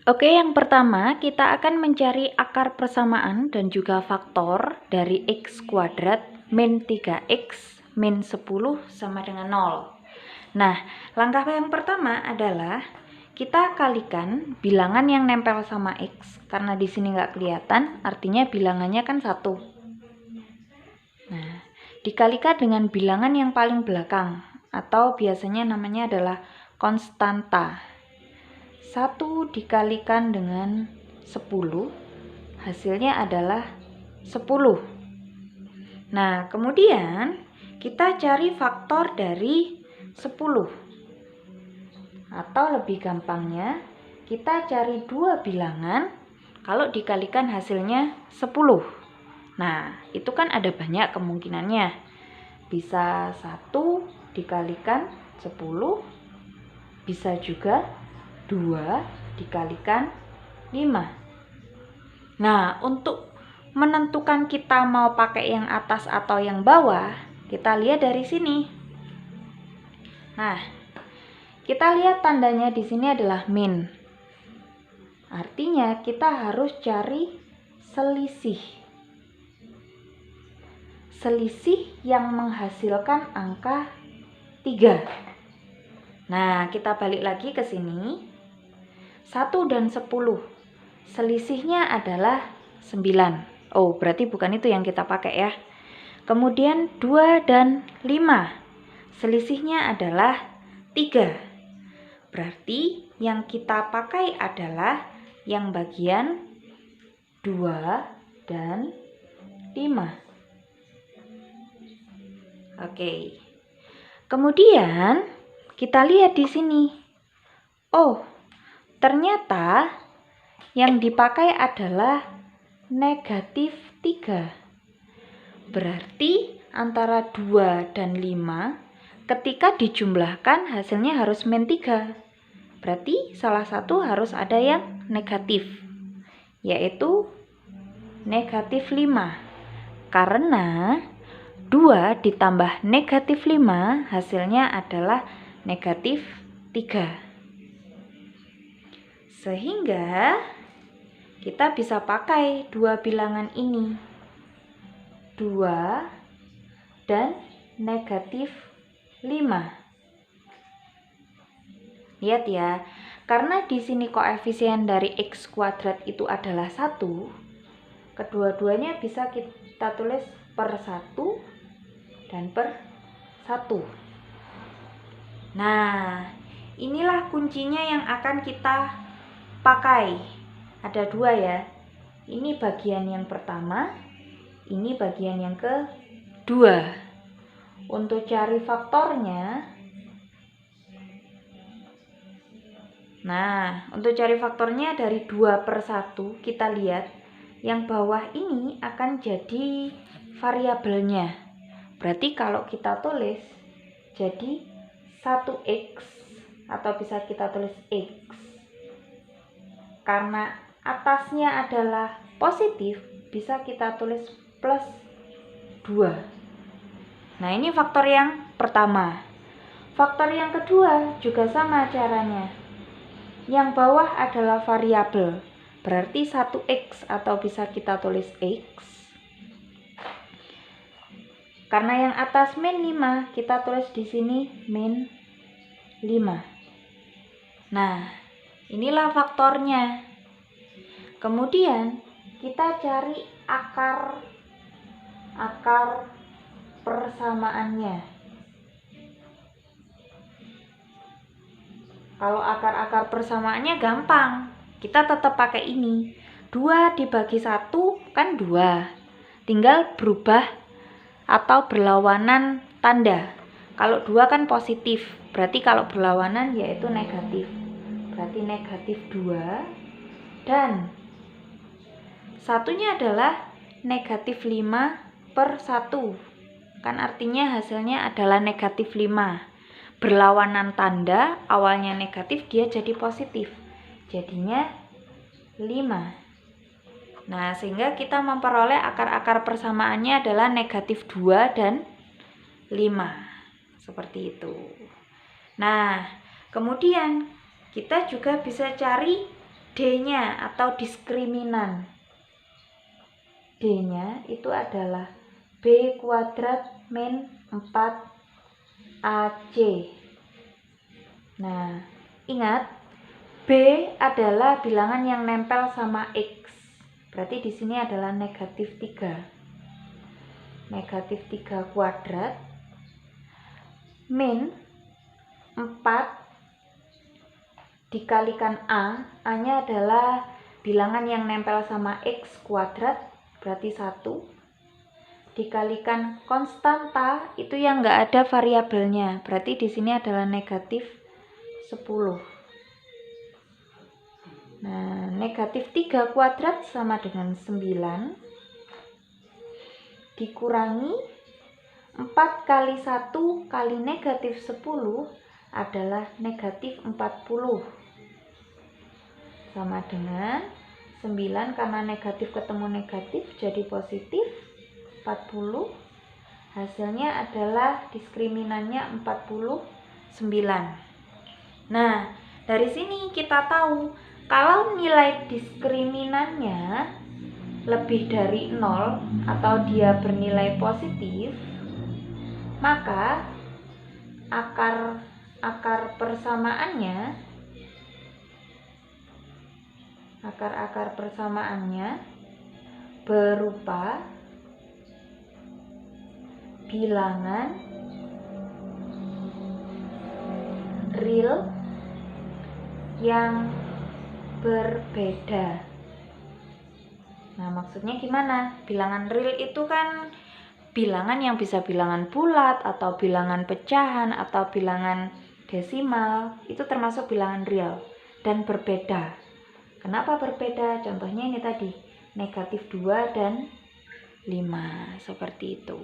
Oke, yang pertama kita akan mencari akar persamaan dan juga faktor dari x kuadrat min 3x min 10 sama dengan 0. Nah, langkah yang pertama adalah kita kalikan bilangan yang nempel sama x. Karena di sini nggak kelihatan, artinya bilangannya kan 1. Nah, dikalikan dengan bilangan yang paling belakang, atau biasanya namanya adalah konstanta. 1 dikalikan dengan 10, hasilnya adalah 10. Nah, kemudian kita cari faktor dari 10. Atau lebih gampangnya, kita cari dua bilangan kalau dikalikan hasilnya 10. Nah, itu kan ada banyak kemungkinannya. Bisa 1 dikalikan 10, bisa juga 2 dikalikan 5. Nah, untuk menentukan kita mau pakai yang atas atau yang bawah, kita lihat dari sini. Nah, kita lihat tandanya di sini adalah min. Artinya kita harus cari selisih. Selisih yang menghasilkan angka 3. Nah, kita balik lagi ke sini. 1 dan 10. Selisihnya adalah 9. Oh, berarti bukan itu yang kita pakai ya. Kemudian 2 dan 5. Selisihnya adalah 3. Berarti yang kita pakai adalah yang bagian 2 dan 5. Oke. Kemudian kita lihat di sini. Oh, ternyata yang dipakai adalah negatif 3. Berarti antara 2 dan 5 ketika dijumlahkan hasilnya harus min 3. Berarti salah satu harus ada yang negatif, yaitu negatif 5. Karena 2 ditambah negatif 5 hasilnya adalah negatif 3. Sehingga kita bisa pakai dua bilangan ini, 2 dan negatif 5. Lihat ya, karena di sini koefisien dari x kuadrat itu adalah 1, kedua-duanya bisa kita tulis per 1 dan per 1. Nah, inilah kuncinya yang akan kita pakai. Ada dua ya. Ini bagian yang pertama, ini bagian yang kedua. Untuk cari faktornya, dari 2 per 1 kita lihat yang bawah ini akan jadi variabelnya. Berarti kalau kita tulis jadi 1x atau bisa kita tulis x. Karena atasnya adalah positif, bisa kita tulis plus 2. Nah, ini faktor yang pertama. Faktor yang kedua juga sama caranya. Yang bawah adalah variabel, berarti 1x atau bisa kita tulis x. Karena yang atas min 5, kita tulis di sini min 5. Nah, inilah faktornya. Kemudian kita cari akar persamaannya. Kalau akar persamaannya gampang, kita tetap pakai ini. 2 dibagi 1 kan 2. Tinggal berubah atau berlawanan tanda. Kalau 2 kan positif, berarti kalau berlawanan yaitu negatif. Berarti negatif 2 dan satunya adalah negatif 5 per 1. Kan artinya hasilnya adalah negatif 5. Berlawanan tanda, awalnya negatif, dia jadi positif. Jadinya 5. Nah, sehingga kita memperoleh akar-akar persamaannya adalah negatif 2 dan 5. Seperti itu. Nah, kemudian kita juga bisa cari D-nya atau diskriminan. D-nya itu adalah B kuadrat min 4AC. Nah, ingat B adalah bilangan yang nempel sama X. Berarti di sini adalah negatif 3. Negatif 3 kuadrat min 4 dikalikan A. A-nya adalah bilangan yang nempel sama X kuadrat, berarti 1. Dikalikan konstanta, itu yang nggak ada variabelnya. Berarti di sini adalah negatif 10. Nah, negatif 3 kuadrat sama dengan 9. Dikurangi 4 kali 1 kali negatif 10 adalah negatif 40. Sama dengan 9 karena negatif ketemu negatif jadi positif 40. Hasilnya adalah diskriminannya 49. Nah, dari sini kita tahu kalau nilai diskriminannya lebih dari 0 atau dia bernilai positif, maka akar persamaannya berupa bilangan real yang berbeda. Nah, maksudnya gimana? Bilangan real itu kan bilangan yang bisa bilangan bulat atau bilangan pecahan atau bilangan desimal, itu termasuk bilangan real dan berbeda. Kenapa berbeda? Contohnya ini tadi, negatif 2 dan 5, seperti itu.